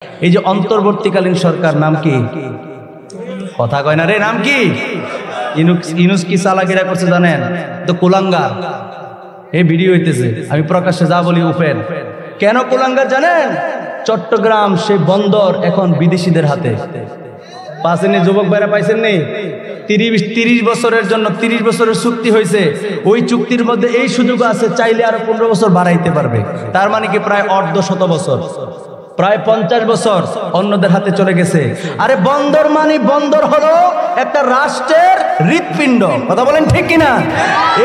এই যে অন্তর্বর্তীকালীন সরকার নাম কি? কথা কয় না রে, নাম কি? ইউনূস কি চালাকিরা করছে জানেন তো? কুলাঙ্গার। এই ভিডিও হইতেছে, আমি প্রকাশ্যে যা বলি উপেন। কেন কুলাঙ্গার জানেন? চট্টগ্রাম সেই বন্দর এখন বিদেশিদের হাতে। পাইছেননি যুবক ভাইরা, পাইছেন নি? 30 বছরের জন্য 30 বছরের চুক্তি হয়েছে। ওই চুক্তির মধ্যে এই সুযোগ আছে, চাইলে আরো 15 বছর বাড়াইতে পারবে। তার মানে কি প্রায় অর্ধশত বছর, প্রায় 50 বছর অন্যদের হাতে চলে গেছে। আরে বন্দর মানে বন্দর হলো একটা রাষ্ট্রের হৃৎপিণ্ড। কথা বলেন ঠিক কিনা?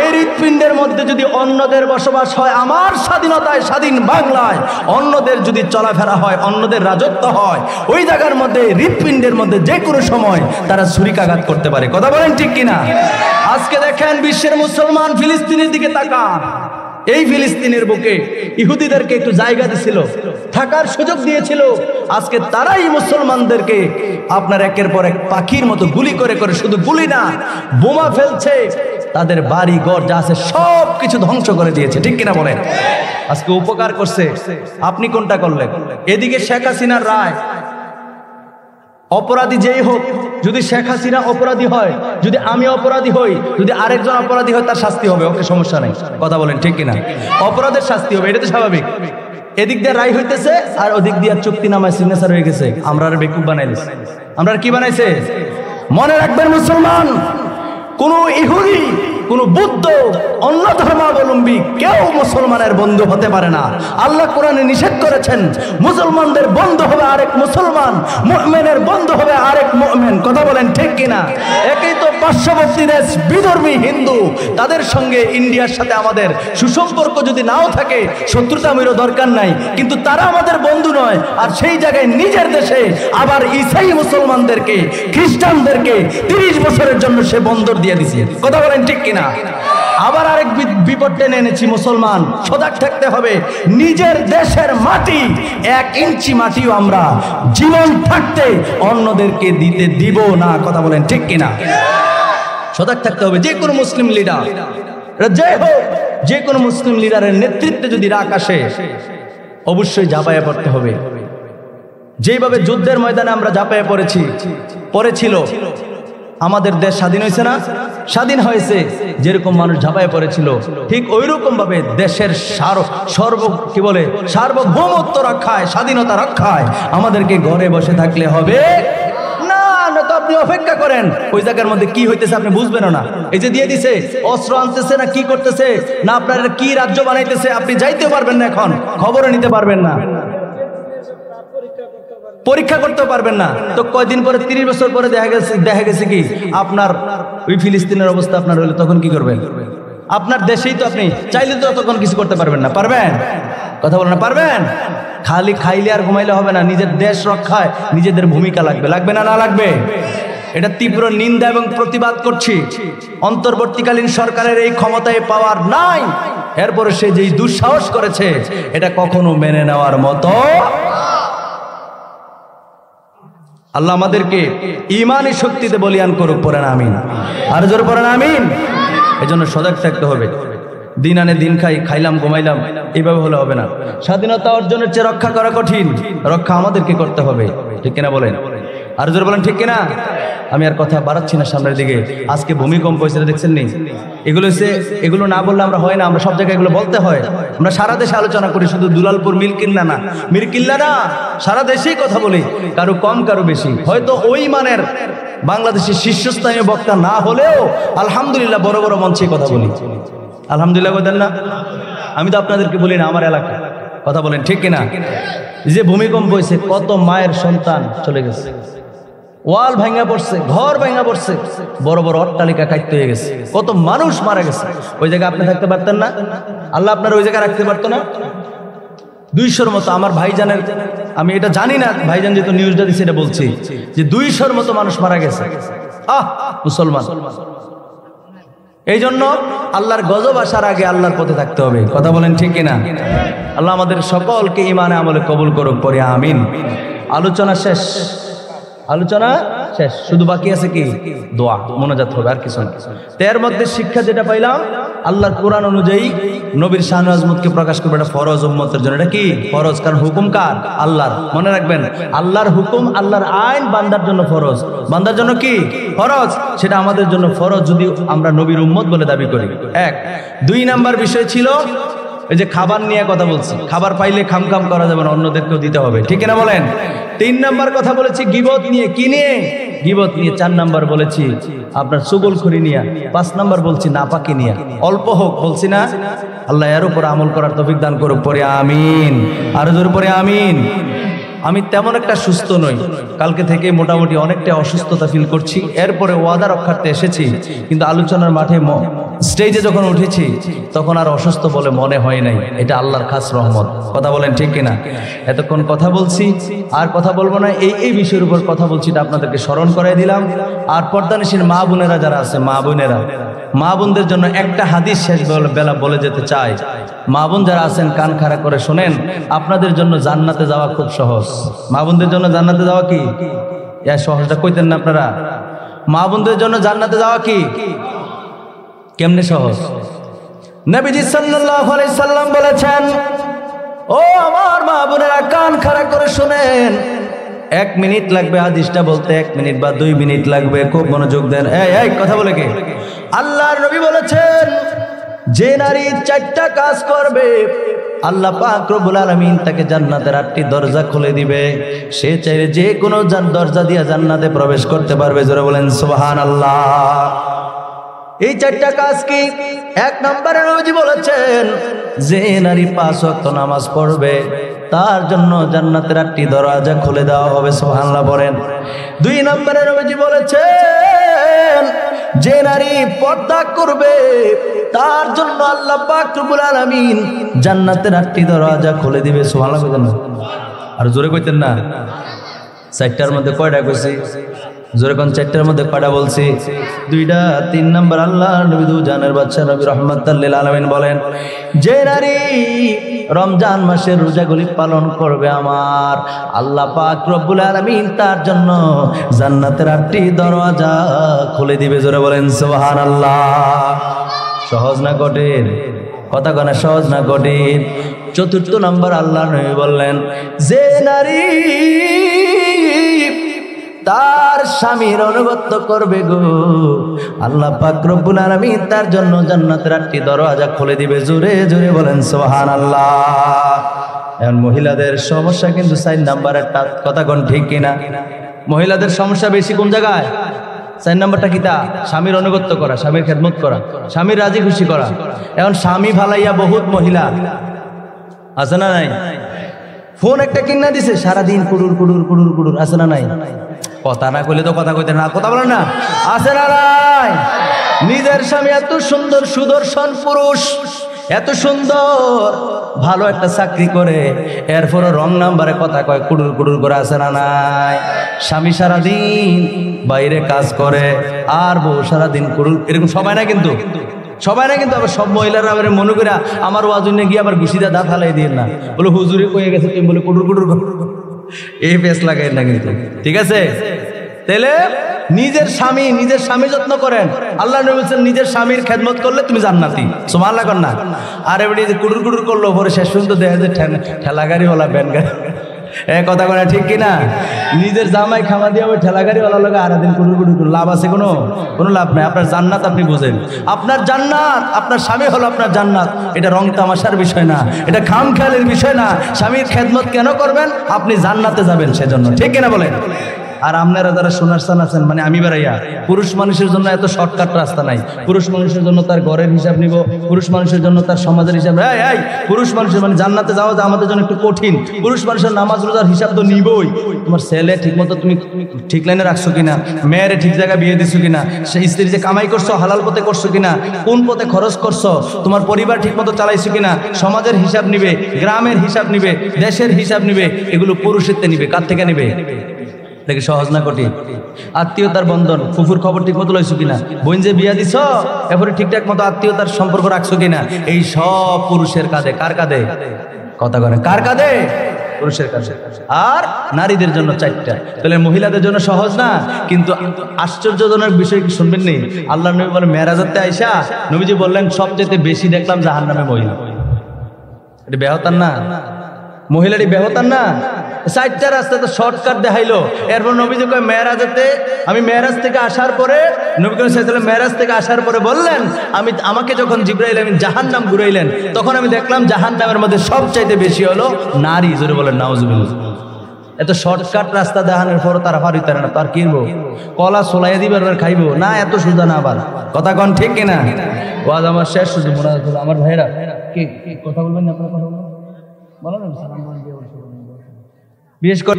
এই হৃৎপিণ্ডের মধ্যে যদি অন্যদের বসবাস হয়, আমার স্বাধীনতায় স্বাধীন বাংলায় অন্যদের যদি চলাফেরা হয়, অন্যদের রাজত্ব হয়, ওই জায়গার মধ্যে হৃৎপিণ্ডের মধ্যে যে কোনো সময় তারা ছুরিকাঘাত করতে পারে। কথা বলেন ঠিক কিনা? আজকে দেখেন বিশ্বের মুসলমান ফিলিস্তিনের দিকে তাকান। এই ফিলিস্তিনের বুকে ইহুদিদেরকে একটু জায়গা দিয়েছিল, থাকার সুযোগ দিয়েছিল। আজকে তারাই মুসলমানদেরকে আপনার একের পর এক পাখির মতো গুলি করে করে, শুধু গুলি না, বোমা ফেলছে, তাদের বাড়ি ঘর যা আছে সব কিছু ধ্বংস করে দিয়েছে। ঠিক কিনা বলেন? আজকে উপকার করছে, আপনি কোনটা করলেন? এদিকে শেখ হাসিনার রায়, অপরাধী যেই হোক, যদি শেখ হাসিনা অপরাধী হয়, যদি আমি অপরাধী হই, যদি আরেকজন অপরাধী হয়, তার শাস্তি হবে, ওকে সমস্যা নেই। কথা বলেন ঠিক কিনা? অপরাধের শাস্তি হবে, এটা তো স্বাভাবিক। এদিক দিয়ে রায় হইতেছে আর ওদিক দিয়ে চুক্তি নামায় সিগনেচার হয়ে গেছে। আমরা আর বেকুব বানাই দিছি। আমরা কি বানাইছে? মনে রাখবেন মুসলমান, কোন ইহুদি, কোন বুদ্ধ, অন্য ধর্মাবলম্বী কেউ মুসলমানের বন্ধু হতে পারে না। আল্লাহ কোরআনে নিষেধ করেছেন, মুসলমানদের বন্ধু হবে আরেক মুসলমান, মুমিনের বন্ধু হবে আরেক মুমিন। কথা বলেন ঠিক কিনা? একই তো পার্শ্ববর্তী দেশ বিধর্মী হিন্দু, তাদের সঙ্গে ইন্ডিয়ার সাথে আমাদের সুসম্পর্ক যদি নাও থাকে, শত্রুতামিরও দরকার নাই, কিন্তু তারা আমাদের বন্ধু নয়। আর সেই জায়গায় নিজের দেশে আবার ইসাই মুসলমানদেরকে, খ্রিস্টানদেরকে 30 বছরের জন্য সে বন্দর দিয়ে দিছে। কথা বলেন ঠিক কিনা? আবার আরেক বিপদ টেনে এনেছি। মুসলমান সজাগ থাকতে হবে। নিজের দেশের মাটি, 1 ইঞ্চি মাটিও আমরা জীবন থাকতে অন্যদেরকে দিতে দিব না। কথা বলেন ঠিক কিনা? সজাগ থাকতে হবে। যে কোনো মুসলিম লিডার, যে হোক, যে কোনো মুসলিম লিডারের নেতৃত্বে যদি রাগ আসে, অবশ্যই ঝাঁপাইয়া পড়তে হবে। যেভাবে যুদ্ধের ময়দানে আমরা ঝাঁপাইয়া পড়েছিল, আমাদের দেশ স্বাধীন হয়েছে না? স্বাধীন হয়েছে। যেরকম মানুষ ঝাঁপায় পড়েছিল, ঠিক ওই রকম ভাবে দেশের সার্বভৌমত্ব রক্ষায়, স্বাধীনতা রক্ষায় আমাদেরকে ঘরে বসে থাকলে হবে না। তো আপনি অপেক্ষা করেন, ওই জায়গার মধ্যে কি হইতেছে আপনি বুঝবেন না। এই যে দিয়ে দিছে, অস্ত্র আনতেছে না কি করতেছে না, আপনার কি রাজ্য বানাইতেছে, আপনি যাইতেও পারবেন না, এখন খবরও নিতে পারবেন না, পরীক্ষা করতে পারবেন না। তো কয়দিন পরে, 30 বছর পরে দেখা গেছে কি আপনার ওই ফিলিস্তিনের অবস্থা আপনার হলে, তখন কি করবেন? আপনার দেশেই তো আপনি চাইলে তো তখন কিছু করতে পারবেন না। পারবেন? কথা বলেন না, পারবেন? খালি খাইলে আর ঘুমাইলে হবে না, নিজের দেশ রক্ষায় নিজেদের ভূমিকা লাগবে। লাগবে না? না লাগবে? এটা তীব্র নিন্দা এবং প্রতিবাদ করছি। অন্তর্বর্তীকালীন সরকারের এই ক্ষমতায় পাওয়ার নাই, এরপরে সে যেই দুঃসাহস করেছে, এটা কখনো মেনে নেওয়ার মতো। আল্লাহ আমাদেরকে ইমানি শক্তিতে বলিয়ান করুক। পড়েন আমিন। আর জোরে পড়েন আমিন। এজন্য সজাগ থাকতে হবে। দিন আনে দিন খাইলাম ঘুমাইলাম, এইভাবে হলে হবে না। স্বাধীনতা অর্জনের চেয়ে রক্ষা করা কঠিন, রক্ষা আমাদেরকে করতে হবে। ঠিক কিনা বলেন? আর জোরে বলেন ঠিক কিনা? আমি আর কথা বাড়াচ্ছি না, সামনের দিকে। আজকে ভূমিকম্প হয়েছে, দেখছেন নি? এগুলো না বললে আমরা হয় না, আমরা সব জায়গায় এগুলো বলতে হয়। আমরা সারা দেশে আলোচনা করি, শুধু দুলালপুর মিরকিল্লা না, সারা দেশেই কথা বলি, কারো কম কারো বেশি। হয়তো ওই মানের বাংলাদেশের শীর্ষস্থানীয় বক্তা না হলেও আলহামদুলিল্লাহ বড় বড় মঞ্চে কথা বলি। আলহামদুলিল্লাহ বলেন না? আমি তো আপনাদেরকে বলি না, আমার এলাকা। কথা বলেন ঠিক কিনা? যে ভূমিকম্প হয়েছে, কত মায়ের সন্তান চলে গেছে, ওয়াল ভাঙা পড়ছে, ঘর ভাঙা পড়ছে, বড় বড় অট্টালিকা কাটতে হয়ে গেছে, কত মানুষ মারা গেছে। ওই জায়গায় আপনি থাকতে পারতেন না? আল্লাহ আপনার ওই জায়গায় রাখতে পারতো না? 200-র মতো আমার ভাইজানের, আমি এটা জানি না, ভাইজান যেহেতু নিউজটা দিচ্ছে এটা বলছি, যে 200-র মতো মানুষ মারা গেছে। মুসলমান, এই জন্য আল্লাহর গজব আসার আগে আল্লাহর পথে থাকতে হবে। কথা বলেন ঠিক কিনা? আল্লাহ আমাদের সকলকে ইমানে আমলে কবুল করুক। পরে আমিন। আলোচনা শেষ। শেষ, শুধু বাকি আছে কি দোয়া, মোনাজাত হবে, আর কিছু না। এর মধ্যে শিক্ষা যেটা পাইলাম, আল্লাহর কোরআন অনুযায়ী নবীর শান আজমতকে প্রকাশ করবে, এটা ফরজ উম্মতের জন্য। এটা কি ফরজ? কারণ হুকুম কার? আল্লাহর। মনে রাখবেন, আল্লাহর হুকুম, আল্লাহর আইন বান্দার জন্য ফরজ। বান্দার জন্য কি ফরজ? সেটা আমাদের জন্য ফরজ যদি আমরা নবীর উম্মত বলে দাবি করি। এক। 2 নাম্বার বিষয় ছিল এই যে খাবার নিয়ে কথা বলছি, খাবার পাইলে খামখাম করা যাবে না, অন্যদেরকেও দিতে হবে, ঠিক না বলেন? 3 নাম্বার কথা বলেছি গীবত নিয়ে, কি নিয়ে? গীবত নিয়ে। 4 নাম্বার বলেছি আপনার চুগলখড়ি নিয়ে। 5 নাম্বার বলছি নাপাকি নিয়ে। অল্প হোক বলছি না, আল্লাহ এর উপর আমল করার তৌফিক দান করুক, পরে আমিন। আরো জোরে পরে আমিন। আমি তেমন একটা সুস্থ নই, কালকে থেকে মোটামুটি অনেকটা অসুস্থতা ফিল করছি। এরপরে ওয়াদা রক্ষার্থে এসেছি, কিন্তু আলোচনার মাঠে স্টেজে যখন উঠেছি তখন আর অসুস্থ বলে মনে হয় নাই। এটা আল্লাহর খাস রহমত। কথা বলেন ঠিক কিনা? এতক্ষণ কথা বলছি, আর কথা বলবো না। এই বিষয়ের উপর কথা বলছি, এটা আপনাদেরকে স্মরণ করাই দিলাম। আর পর্দানিশীল মা বোনেরা যারা আছে, মা বোনদের জন্য একটা হাদিস শেষ বেলা বলে যেতে চাই। মা বোন যারা আছেন কান খাড়া করে শোনেন, আপনাদের জন্য জান্নাতে যাওয়া খুব সহজ। মা বোনদের জন্য জান্নাতে যাওয়া কি সহজটা কইতেন না আপনারা? মা বোনদের জন্য জান্নাতে যাওয়া কি কেমনে সহজ? নবীজি সাল্লাল্লাহু আলাইহি সাল্লাম বলেছেন, ও আমার মা বোনেরা কান খাড়া করে শুনেন, 1 মিনিট লাগবে হাদিসটা বলতে, 1 মিনিট বা 2 মিনিট লাগবে, খুব মনোযোগ দেন। এই কথা বলে কে? আল্লাহর নবী বলেছেন, যে নারী 4টা কাজ করবে আল্লাহ পাক রব্বুল আলামিন তাকে জান্নাতের 8টি দরজা খুলে দিবে। সে চাইলে যে কোনো দরজা দিয়ে জান্নাতে প্রবেশ করতে পারবে। জোরে বলেন সুবহানাল্লাহ। এই 4টা কাজ কি? 1 নম্বরে নবীজি বলেছেন, যে নারী 5 ওয়াক্ত নামাজ পড়বে তার জন্য জান্নাতের 8টি দরজা খুলে দেওয়া হবে। সুবহানাল্লাহ বলেন। 2 নম্বরে নবীজি বলেছেন, যে নারী পর্দা করবে তার জন্য আল্লাহ পাক রব্বুল আলামিন জান্নাতের 8টি দরজা খুলে দিবে। সুবহানাল্লাহ কইতেন না? আর জোরে কইতেন না? 4টার মধ্যে কয়টা কইছি? জোরে কোন 4টার মধ্যে কয়টা বলছি? 2টা। 3 নাম্বার আল্লাহ নবী জানের বাদশা নবী রাহমাতাল লিল আলামিন বলেন, যে নারী রমজান মাসের রোজাগুলি পালন করবে আমার আল্লাহ পাক রব্বুল আলামিন তার জন্য জান্নাতের 8টি দরজা খুলে দিবে। জোরে বলেন সুবহানাল্লাহ। সহজ না কঠিন? কথা কনা সহজ না কঠিন? 4র্থ নাম্বার আল্লাহ নবী বললেন, যে নারী তার স্বামীর অনুগত্য করবে গো আল্লাহ পাক রব্বুল আলামিন তার জন্য জান্নাতের 8টি দরজা খুলে দিবে। জোরে জোরে বলেন সুবহানাল্লাহ। এখন মহিলাদের সমস্যা কিন্তু 4 নাম্বারেরটা, কথা কোন ঠিক কিনা? মহিলাদের সমস্যা বেশি কোন জায়গায়? 4 নাম্বারটা কিতা? স্বামীর অনুগত্য করা, স্বামীর খেদমত করা, স্বামীর রাজি খুশি করা। এখন স্বামী ভালাইয়া বহুত মহিলা আছে না নাই? ফোন একটা কিনা দিছে, সারাদিন কুড়ুর কুড়ুর কুড়ুর কুড়ুর, আছে না নাই? কথা না কইলে তো কথা কইতে না, কথা বলেন না, আছে না নাই? নিজের স্বামী এত সুন্দর সুদর্শন পুরুষ, এত সুন্দর ভালো একটা চাকরি করে, এরপরও রং নাম্বারে কথা কয়, কুড়ুর কুড়ুর করে, আছে না নাই? স্বামী সারাদিন বাইরে কাজ করে আর বউ সারাদিন কুড়ুর, এরকম সবাই না কিন্তু, সবাই না কিন্তু। আবার সব মহিলারা আবার মনে করে আমার ওয়াজনে গিয়ে আবার ঘুষিটা দাঁত হালাই দিয়ে না, বলে হুজুরে কয়ে গেছে তুমি বলে কুড়ুর কুড়ুর করো, এই পেস লাগাই না কিন্তু, ঠিক আছে? তাহলে নিজের স্বামী যত্ন করেন। আল্লাহ নবী বলেছেন, নিজের স্বামীর খেদমত করলে তুমি জান্নাতি। সুবহানাল্লাহ কর না? আর এবারে যে কুড়ুর কুড়ুর করলো, পরে শেষ পর্যন্ত দেখা যায় ঠেলা গাড়িওয়ালা, ব্যান গাড়ি, কথা বলা ঠিক কিনা? নিজের জামাই খামা দিয়ে ওই ঠেলা গাড়িওয়ালা লোক আর দিন কুড়ুর কুড়ুর করে লাভ আছে? কোনো লাভ নাই। আপনার জান্নাত আপনি বুঝেন, আপনার জান্নাত, আপনার স্বামী হলো আপনার জান্নাত। এটা রং তামাশার বিষয় না, এটা খাম খেয়ালের বিষয় না। স্বামীর খেদমত কেন করবেন? আপনি জান্নাতে যাবেন সেজন্য, ঠিক কিনা বলেন? আর আপনারা যারা সোনার চান আছেন, মানে আমি বেড়াইয়া, পুরুষ মানুষের জন্য এত শর্টকাট রাস্তা নাই। পুরুষ মানুষের জন্য তার ঘরের হিসাব নিব, পুরুষ মানুষের জন্য তার সমাজের হিসাব। পুরুষ মানুষের মানে জান্নাতে যাওয়া আমাদের জন্য একটু কঠিন। পুরুষ মানুষের নামাজ রোজার হিসাব তো নিবই। তোমার ছেলে ঠিক মতো তুমি ঠিক লাইনে রাখছো কিনা, মেয়েরে ঠিক জায়গায় বিয়ে দিছো কিনা, সেই স্ত্রী যে কামাই করছো হালাল পথে করছো কিনা, কোন পথে খরচ করছো, তোমার পরিবার ঠিক মতো চালাইছো কিনা, সমাজের হিসাব নিবে, গ্রামের হিসাব নিবে, দেশের হিসাব নিবে। এগুলো পুরুষের নিবে। কার থেকে নিবে? দেখি সহজ না কঠিন? আত্মীয়তার বন্ধন, ফুফুর খবর ঠিক মতো লইছো কিনা, বোন যে বিয়া দিছ এরপরে ঠিকঠাক মতো আত্মীয়তার সম্পর্ক রাখছো কিনা, এই সব পুরুষের কাঁধে। কার কাঁধে? কথা বলেন, কার কাঁধে? পুরুষের কাছে, আর নারীদের জন্য 4টা। তাহলে মহিলাদের জন্য সহজ না, কিন্তু আশ্চর্যজনক বিষয় কি শুনবেন নি? আল্লাহ নবী বলেন মেরাজতে আইসা নবীজি বললেন সবচেয়ে বেশি দেখলাম জাহান্নামে মহিলা। এটা বেহতার না? মহিলাটি বেহতার না? 4টা রাস্তা তো শর্টকাট দেখাইলো। এরপর নবীজি কয় মেরাজতে, আমি মেরাজ থেকে আসার পরে, নবী করিম সাল্লাল্লাহু আলাইহি ওয়াসাল্লাম মেরাজ থেকে আসার পরে বললেন, আমাকে যখন জিবরাইল আমিন জাহান্নাম ঘুরাইলেন, তখন আমি দেখলাম জাহান্নামের মধ্যে সবচাইতে বেশি হলো নারী। জোরে বলেন নাউজুবিল্লাহ। এত শর্টকাট রাস্তা দেখানোর পর তারা পারিতে না, তার কিনবো কলা সোলাই দিবার খাইবো না, এত সোজা না। আবার কথা কন ঠিক কিনা? ওয়াজ আমার শেষ, শুধু মনে হলো আমার ভাইরা কি কথা বলবেন, আপনারা কথা বলবেন, বলো না। বিশেষ করে